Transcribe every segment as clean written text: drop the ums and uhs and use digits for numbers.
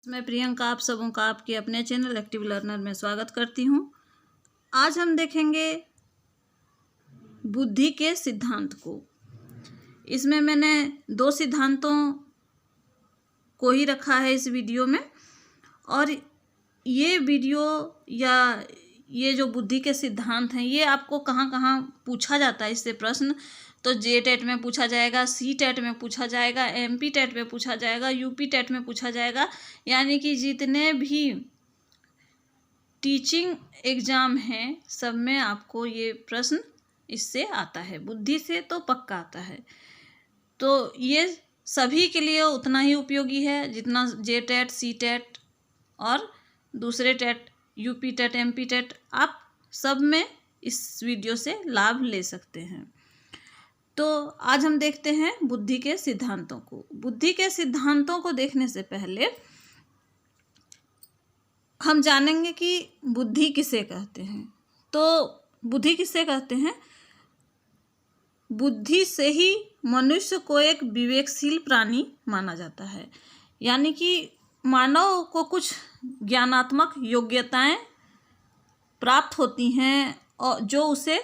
मैं प्रियंका आप सबों का आपके अपने चैनल एक्टिव लर्नर में स्वागत करती हूँ। आज हम देखेंगे बुद्धि के सिद्धांत को। इसमें मैंने दो सिद्धांतों को ही रखा है इस वीडियो में, और ये वीडियो या ये जो बुद्धि के सिद्धांत हैं ये आपको कहाँ कहाँ पूछा जाता है। इससे प्रश्न तो JTET में पूछा जाएगा, CTET में पूछा जाएगा, MP-TET में पूछा जाएगा, UP-TET में पूछा जाएगा। यानी कि जितने भी टीचिंग एग्ज़ाम हैं सब में आपको ये प्रश्न इससे आता है, बुद्धि से तो पक्का आता है। तो ये सभी के लिए उतना ही उपयोगी है जितना JTET, CTET और दूसरे टेट, UP-TET, MP-TET, आप सब में इस वीडियो से लाभ ले सकते हैं। तो आज हम देखते हैं बुद्धि के सिद्धांतों को। बुद्धि के सिद्धांतों को देखने से पहले हम जानेंगे कि बुद्धि किसे कहते हैं। तो बुद्धि किसे कहते हैं? बुद्धि से ही मनुष्य को एक विवेकशील प्राणी माना जाता है। यानी कि मानव को कुछ ज्ञानात्मक योग्यताएं प्राप्त होती हैं और जो उसे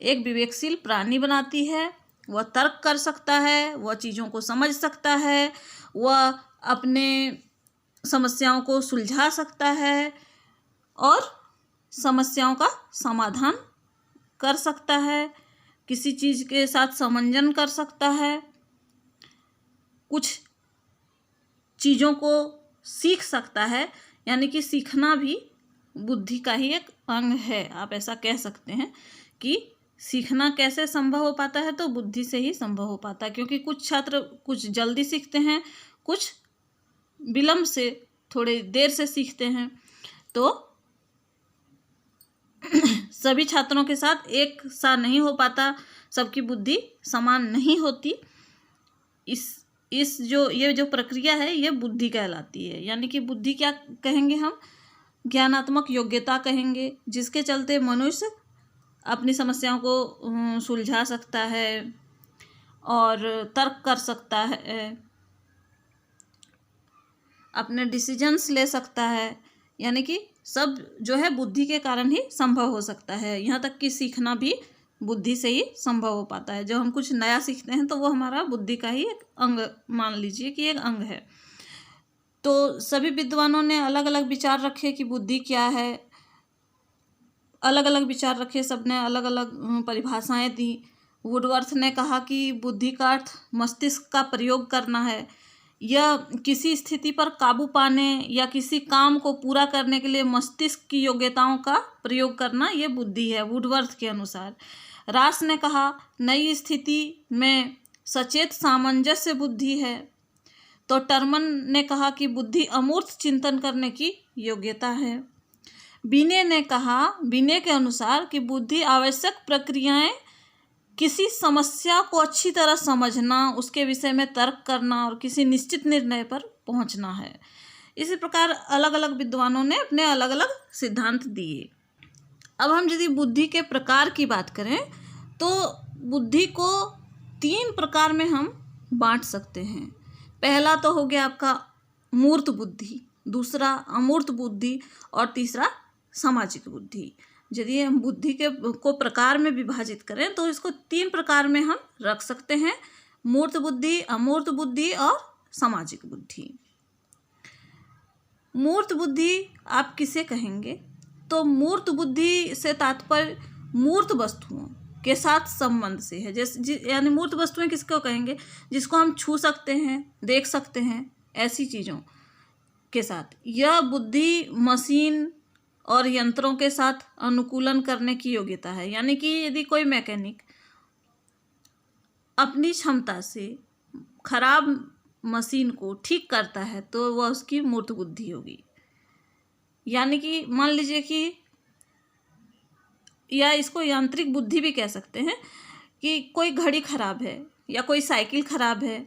एक विवेकशील प्राणी बनाती है। वह तर्क कर सकता है, वह चीज़ों को समझ सकता है, वह अपने समस्याओं को सुलझा सकता है और समस्याओं का समाधान कर सकता है, किसी चीज़ के साथ समंजन कर सकता है, कुछ चीज़ों को सीख सकता है। यानी कि सीखना भी बुद्धि का ही एक अंग है। आप ऐसा कह सकते हैं कि सीखना कैसे संभव हो पाता है, तो बुद्धि से ही संभव हो पाता है। क्योंकि कुछ छात्र कुछ जल्दी सीखते हैं, कुछ विलम्ब से, थोड़ी देर से सीखते हैं। तो सभी छात्रों के साथ एक सा नहीं हो पाता, सबकी बुद्धि समान नहीं होती। ये जो प्रक्रिया है ये बुद्धि कहलाती है। यानी कि बुद्धि क्या कहेंगे हम? ज्ञानात्मक योग्यता कहेंगे, जिसके चलते मनुष्य अपनी समस्याओं को सुलझा सकता है और तर्क कर सकता है, अपने डिसीजंस ले सकता है। यानी कि सब जो है बुद्धि के कारण ही संभव हो सकता है। यहाँ तक कि सीखना भी बुद्धि से ही संभव हो पाता है। जब हम कुछ नया सीखते हैं तो वो हमारा बुद्धि का ही एक अंग, मान लीजिए कि एक अंग है। तो सभी विद्वानों ने अलग अलग विचार रखे कि बुद्धि क्या है, अलग अलग विचार रखे, सबने अलग अलग परिभाषाएं दी। वुडवर्थ ने कहा कि बुद्धि का अर्थ मस्तिष्क का प्रयोग करना है, यह किसी स्थिति पर काबू पाने या किसी काम को पूरा करने के लिए मस्तिष्क की योग्यताओं का प्रयोग करना, यह बुद्धि है वुडवर्थ के अनुसार। रास ने कहा नई स्थिति में सचेत सामंजस्य बुद्धि है। तो टर्मन ने कहा कि बुद्धि अमूर्त चिंतन करने की योग्यता है। बिने ने कहा, बिने के अनुसार कि बुद्धि आवश्यक प्रक्रियाएं, किसी समस्या को अच्छी तरह समझना, उसके विषय में तर्क करना और किसी निश्चित निर्णय पर पहुंचना है। इसी प्रकार अलग अलग विद्वानों ने अपने अलग अलग सिद्धांत दिए। अब हम यदि बुद्धि के प्रकार की बात करें तो बुद्धि को 3 प्रकार में हम बांट सकते हैं। पहला तो हो गया आपका मूर्त बुद्धि, दूसरा अमूर्त बुद्धि और तीसरा सामाजिक बुद्धि। यदि हम बुद्धि को प्रकार में विभाजित करें तो इसको 3 प्रकार में हम रख सकते हैं: मूर्त बुद्धि, अमूर्त बुद्धि और सामाजिक बुद्धि। मूर्त बुद्धि आप किसे कहेंगे? तो मूर्त बुद्धि से तात्पर्य मूर्त वस्तुओं के साथ संबंध से है। जैसे यानी मूर्त वस्तुएं किसको कहेंगे? जिसको हम छू सकते हैं, देख सकते हैं, ऐसी चीज़ों के साथ। यह बुद्धि मशीन और यंत्रों के साथ अनुकूलन करने की योग्यता है। यानी कि यदि कोई मैकेनिक अपनी क्षमता से खराब मशीन को ठीक करता है तो वह उसकी मूर्त बुद्धि होगी। यानी कि मान लीजिए कि, या इसको यांत्रिक बुद्धि भी कह सकते हैं, कि कोई घड़ी खराब है या कोई साइकिल खराब है,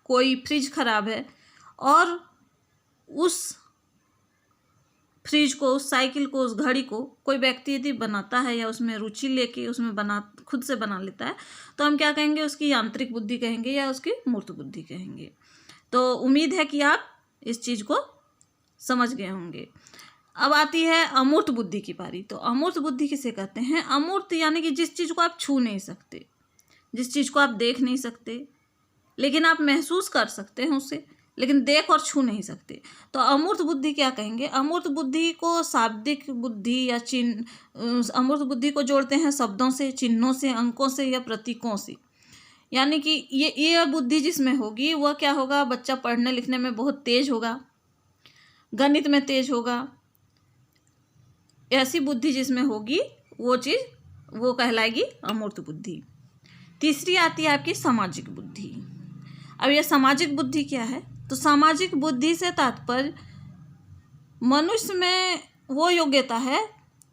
कोई फ्रिज खराब है, और उस फ्रिज को, उस साइकिल को, उस घड़ी को कोई व्यक्ति यदि बनाता है या उसमें रुचि लेके उसमें खुद से बना लेता है तो हम क्या कहेंगे? उसकी यांत्रिक बुद्धि कहेंगे या उसकी मूर्त बुद्धि कहेंगे। तो उम्मीद है कि आप इस चीज़ को समझ गए होंगे। अब आती है अमूर्त बुद्धि की पारी। तो अमूर्त बुद्धि किसे कहते हैं? अमूर्त यानी कि जिस चीज़ को आप छू नहीं सकते, जिस चीज़ को आप देख नहीं सकते, लेकिन आप महसूस कर सकते हैं उसे, लेकिन देख और छू नहीं सकते। तो अमूर्त बुद्धि क्या कहेंगे? अमूर्त बुद्धि को शाब्दिक बुद्धि या चिन्ह, अमूर्त बुद्धि को जोड़ते हैं शब्दों से, चिन्हों से, अंकों से या प्रतीकों से। यानी कि ये बुद्धि जिसमें होगी वह क्या होगा? बच्चा पढ़ने लिखने में बहुत तेज होगा, गणित में तेज होगा। ऐसी बुद्धि जिसमें होगी वो चीज़ वो कहलाएगी अमूर्त बुद्धि। तीसरी आती है आपकी सामाजिक बुद्धि। अब यह सामाजिक बुद्धि क्या है? तो सामाजिक बुद्धि से तात्पर्य मनुष्य में वो योग्यता है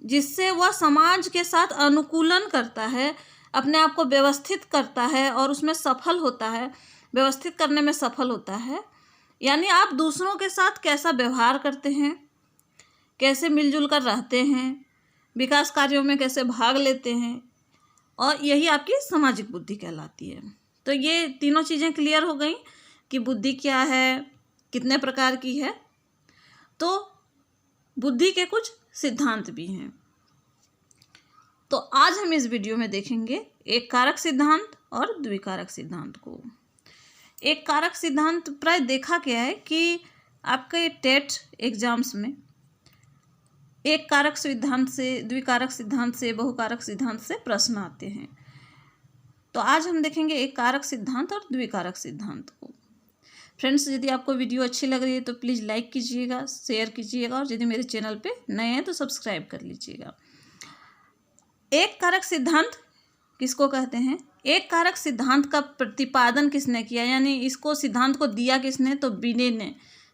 जिससे वह समाज के साथ अनुकूलन करता है, अपने आप को व्यवस्थित करता है और उसमें सफल होता है, व्यवस्थित करने में सफल होता है। यानी आप दूसरों के साथ कैसा व्यवहार करते हैं, कैसे मिलजुल कर रहते हैं, विकास कार्यों में कैसे भाग लेते हैं, और यही आपकी सामाजिक बुद्धि कहलाती है। तो ये तीनों चीज़ें क्लियर हो गई कि बुद्धि क्या है, कितने प्रकार की है। तो बुद्धि के कुछ सिद्धांत भी हैं। तो आज हम इस वीडियो में देखेंगे एक कारक सिद्धांत और द्विकारक सिद्धांत को। एक कारक सिद्धांत प्राय देखा गया है कि आपके टेट एग्जाम्स में एक कारक सिद्धांत से, द्विकारक सिद्धांत से, बहुकारक सिद्धांत से प्रश्न आते हैं। तो आज हम देखेंगे एक कारक सिद्धांत और द्विकारक सिद्धांत को। फ्रेंड्स, यदि आपको वीडियो अच्छी लग रही है तो प्लीज़ लाइक कीजिएगा, शेयर कीजिएगा, और यदि मेरे चैनल पे नए हैं तो सब्सक्राइब कर लीजिएगा। एक कारक सिद्धांत किसको कहते हैं? एक कारक सिद्धांत का प्रतिपादन किसने किया, यानी इसको सिद्धांत को दिया किसने? तो बिने ने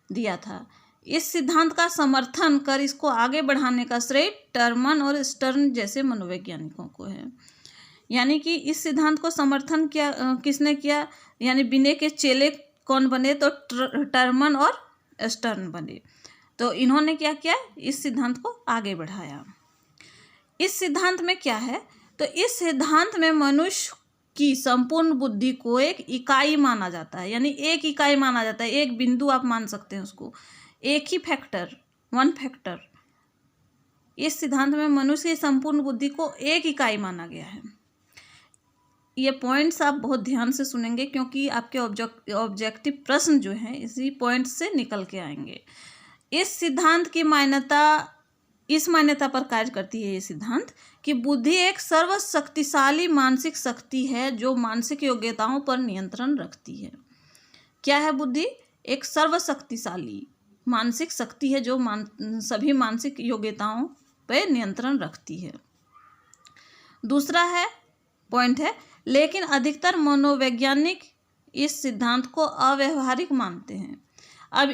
दिया था। इस सिद्धांत का समर्थन कर इसको आगे बढ़ाने का श्रेय टर्मन और स्टर्न जैसे मनोवैज्ञानिकों को है। यानी कि इस सिद्धांत को समर्थन किसने किया? यानी बिने के चेले कौन बने? तो टर्मन और स्टर्न बने। तो इन्होंने क्या किया? इस सिद्धांत को आगे बढ़ाया। इस सिद्धांत में क्या है? तो इस सिद्धांत में मनुष्य की संपूर्ण बुद्धि को एक इकाई माना जाता है, यानी एक इकाई माना जाता है, एक बिंदु आप मान सकते हैं उसको, एक ही फैक्टर, वन फैक्टर। इस सिद्धांत में मनुष्य की संपूर्ण बुद्धि को एक इकाई माना गया है। ये पॉइंट्स आप बहुत ध्यान से सुनेंगे क्योंकि आपके ऑब्जेक्टिव प्रश्न जो हैं इसी पॉइंट से निकल के आएंगे। इस सिद्धांत की मान्यता, इस मान्यता पर कार्य करती है ये सिद्धांत कि बुद्धि एक सर्वशक्तिशाली मानसिक शक्ति है जो मानसिक योग्यताओं पर नियंत्रण रखती है। क्या है बुद्धि? एक सर्वशक्तिशाली मानसिक शक्ति है जो सभी मानसिक योग्यताओं पर नियंत्रण रखती है। दूसरा है पॉइंट है, लेकिन अधिकतर मनोवैज्ञानिक इस सिद्धांत को अव्यवहारिक मानते हैं। अब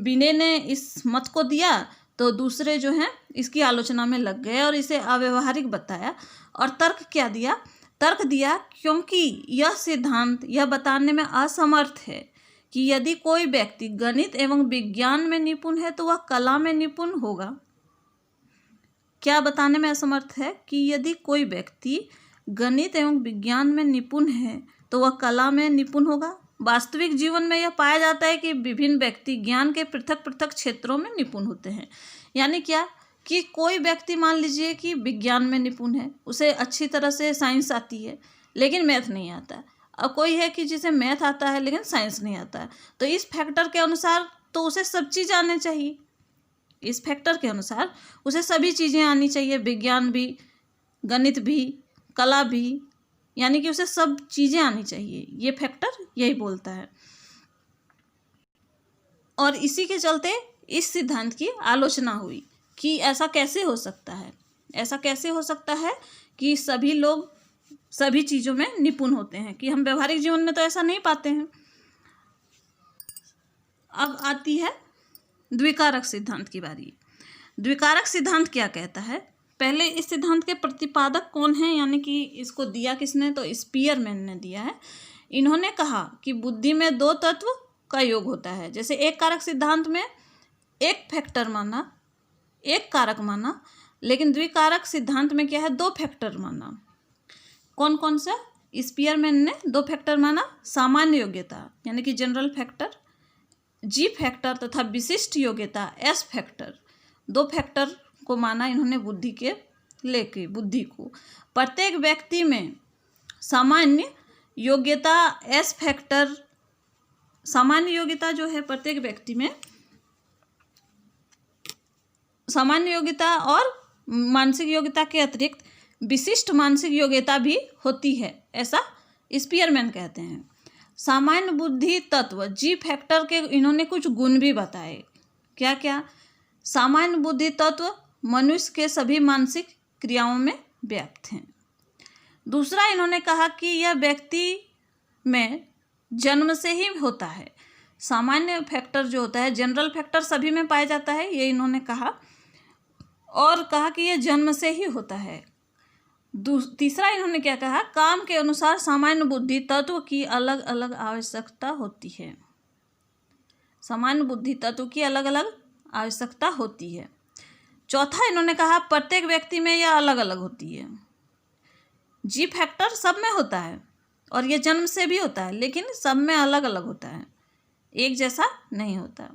बिने ने इस मत को दिया तो दूसरे जो हैं इसकी आलोचना में लग गए और इसे अव्यवहारिक बताया। और तर्क क्या दिया? तर्क दिया क्योंकि यह सिद्धांत यह बताने में असमर्थ है कि यदि कोई व्यक्ति गणित एवं विज्ञान में निपुण है तो वह कला में निपुण होगा। क्या बताने में असमर्थ है? कि यदि कोई व्यक्ति गणित एवं विज्ञान में निपुण है तो वह कला में निपुण होगा। वास्तविक जीवन में यह पाया जाता है कि विभिन्न व्यक्ति ज्ञान के पृथक पृथक क्षेत्रों में निपुण होते हैं। यानी क्या कि कोई व्यक्ति मान लीजिए कि विज्ञान में निपुण है, उसे अच्छी तरह से साइंस आती है लेकिन मैथ नहीं आता। अब कोई है कि जिसे मैथ आता है लेकिन साइंस नहीं आता है, तो इस फैक्टर के अनुसार तो उसे सब चीज़ आनी चाहिए। इस फैक्टर के अनुसार उसे सभी चीज़ें आनी चाहिए, विज्ञान भी, गणित भी, कला भी, यानी कि उसे सब चीज़ें आनी चाहिए। ये फैक्टर यही बोलता है। और इसी के चलते इस सिद्धांत की आलोचना हुई कि ऐसा कैसे हो सकता है, ऐसा कैसे हो सकता है कि सभी लोग सभी चीज़ों में निपुण होते हैं, कि हम व्यवहारिक जीवन में तो ऐसा नहीं पाते हैं। अब आती है द्विकारक सिद्धांत की बारी। द्विकारक सिद्धांत क्या कहता है? पहले इस सिद्धांत के प्रतिपादक कौन हैं, यानी कि इसको दिया किसने? तो स्पीयरमैन ने दिया है। इन्होंने कहा कि बुद्धि में दो तत्व का योग होता है। जैसे एक कारक सिद्धांत में एक फैक्टर माना, एक कारक माना, लेकिन द्विकारक सिद्धांत में क्या है? दो फैक्टर माना। कौन कौन सा? स्पीयरमैन ने दो फैक्टर माना। सामान्य योग्यता यानी कि जनरल फैक्टर, जी फैक्टर तथा विशिष्ट योग्यता एस फैक्टर, 2 फैक्टर को माना इन्होंने बुद्धि के लेके बुद्धि को। प्रत्येक व्यक्ति में सामान्य योग्यता एस फैक्टर, सामान्य योग्यता जो है प्रत्येक व्यक्ति में सामान्य योग्यता और मानसिक योग्यता के अतिरिक्त विशिष्ट मानसिक योग्यता भी होती है, ऐसा स्पीयरमैन कहते हैं। सामान्य बुद्धि तत्व जी फैक्टर के इन्होंने कुछ गुण भी बताए। क्या क्या? सामान्य बुद्धि तत्व मनुष्य के सभी मानसिक क्रियाओं में व्याप्त हैं। दूसरा इन्होंने कहा कि यह व्यक्ति में जन्म से ही होता है। सामान्य फैक्टर जो होता है, जनरल फैक्टर सभी में पाया जाता है, ये इन्होंने कहा, और कहा कि यह जन्म से ही होता है। तीसरा इन्होंने क्या कहा? काम के अनुसार सामान्य बुद्धि तत्व की अलग अलग आवश्यकता होती है। सामान्य बुद्धि तत्व की अलग अलग आवश्यकता होती है। चौथा इन्होंने कहा प्रत्येक व्यक्ति में यह अलग अलग होती है। जी फैक्टर सब में होता है और यह जन्म से भी होता है, लेकिन सब में अलग अलग होता है, एक जैसा नहीं होता।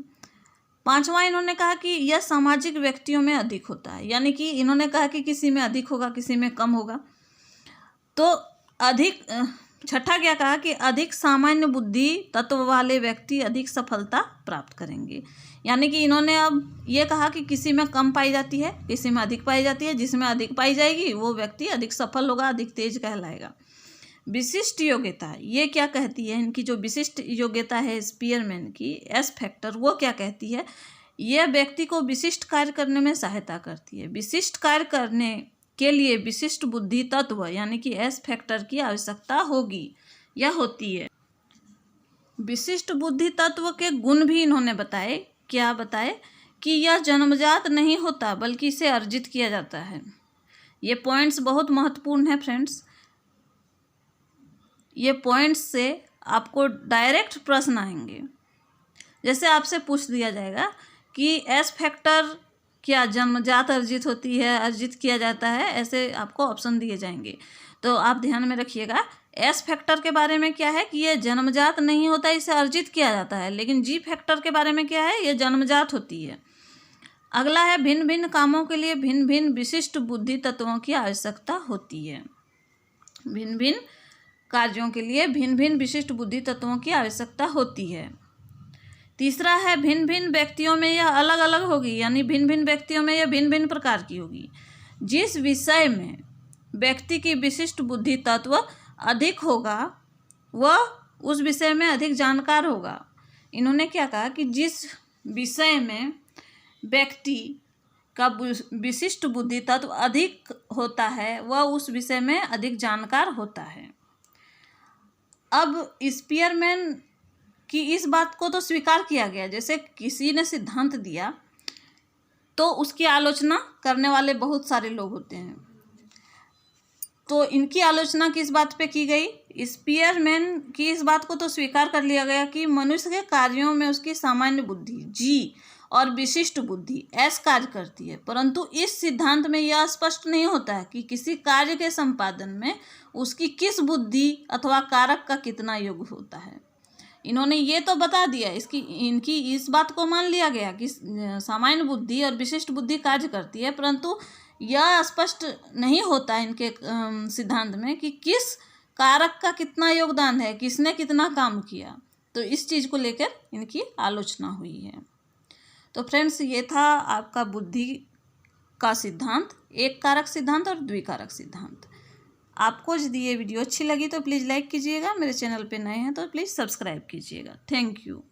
पांचवा इन्होंने कहा कि यह सामाजिक व्यक्तियों में अधिक होता है, यानी कि इन्होंने कहा कि किसी में अधिक होगा, किसी में कम होगा। तो अधिक, छठा क्या कहा कि अधिक सामान्य बुद्धि तत्व वाले व्यक्ति अधिक सफलता प्राप्त करेंगे, यानी कि इन्होंने अब ये कहा कि किसी में कम पाई जाती है, किसी में अधिक पाई जाती है। जिसमें अधिक पाई जाएगी वो व्यक्ति अधिक सफल होगा, अधिक तेज कहलाएगा। विशिष्ट योग्यता, ये क्या कहती है? इनकी जो विशिष्ट योग्यता है स्पीयरमैन की, एस फैक्टर, वो क्या कहती है? यह व्यक्ति को विशिष्ट कार्य करने में सहायता करती है। विशिष्ट कार्य करने के लिए विशिष्ट बुद्धि तत्व यानी कि एस फैक्टर की आवश्यकता होगी या होती है। विशिष्ट बुद्धि तत्व के गुण भी इन्होंने बताए। क्या बताए? कि यह जन्मजात नहीं होता बल्कि इसे अर्जित किया जाता है। ये पॉइंट्स बहुत महत्वपूर्ण है फ्रेंड्स। ये पॉइंट्स से आपको डायरेक्ट प्रश्न आएंगे। जैसे आपसे पूछ दिया जाएगा कि एस फैक्टर क्या जन्मजात अर्जित होती है, अर्जित किया जाता है, ऐसे आपको ऑप्शन दिए जाएंगे। तो आप ध्यान में रखिएगा, एस फैक्टर के बारे में क्या है कि ये जन्मजात नहीं होता, इसे अर्जित किया जाता है। लेकिन जी फैक्टर के बारे में क्या है? ये जन्मजात होती है। अगला है भिन्न भिन्न कामों के लिए भिन्न भिन्न विशिष्ट बुद्धि तत्वों की आवश्यकता होती है। भिन्न भिन्न कार्यों के लिए भिन्न भिन्न विशिष्ट बुद्धि तत्वों की आवश्यकता होती है। तीसरा है भिन्न भिन्न व्यक्तियों में यह अलग अलग होगी, यानी भिन्न भिन्न व्यक्तियों में यह भिन्न भिन्न प्रकार की होगी। जिस विषय में व्यक्ति की विशिष्ट बुद्धि तत्व अधिक होगा वह उस विषय में अधिक जानकार होगा। इन्होंने क्या कहा कि जिस विषय में व्यक्ति का विशिष्ट बुद्धि तत्व अधिक होता है वह उस विषय में अधिक जानकार होता है। अब स्पीयरमैन की इस बात को तो स्वीकार किया गया, जैसे किसी ने सिद्धांत दिया तो उसकी आलोचना करने वाले बहुत सारे लोग होते हैं। तो इनकी आलोचना किस बात पे की गई? स्पीयरमैन की इस बात को तो स्वीकार कर लिया गया कि मनुष्य के कार्यों में उसकी सामान्य बुद्धि जी और विशिष्ट बुद्धि एस कार्य करती है, परंतु इस सिद्धांत में यह स्पष्ट नहीं होता है कि किसी कार्य के संपादन में उसकी किस बुद्धि अथवा कारक का कितना योग होता है। इन्होंने ये तो बता दिया, इनकी इस बात को मान लिया गया कि सामान्य बुद्धि और विशिष्ट बुद्धि कार्य करती है, परंतु यह स्पष्ट नहीं होता इनके सिद्धांत में कि किस कारक का कितना योगदान है, किसने कितना काम किया। तो इस चीज़ को लेकर इनकी आलोचना हुई है। तो फ्रेंड्स, ये था आपका बुद्धि का सिद्धांत, एक कारक सिद्धांत और द्विकारक सिद्धांत। आपको यदि ये वीडियो अच्छी लगी तो प्लीज़ लाइक कीजिएगा। मेरे चैनल पे नए हैं तो प्लीज़ सब्सक्राइब कीजिएगा। Thank you.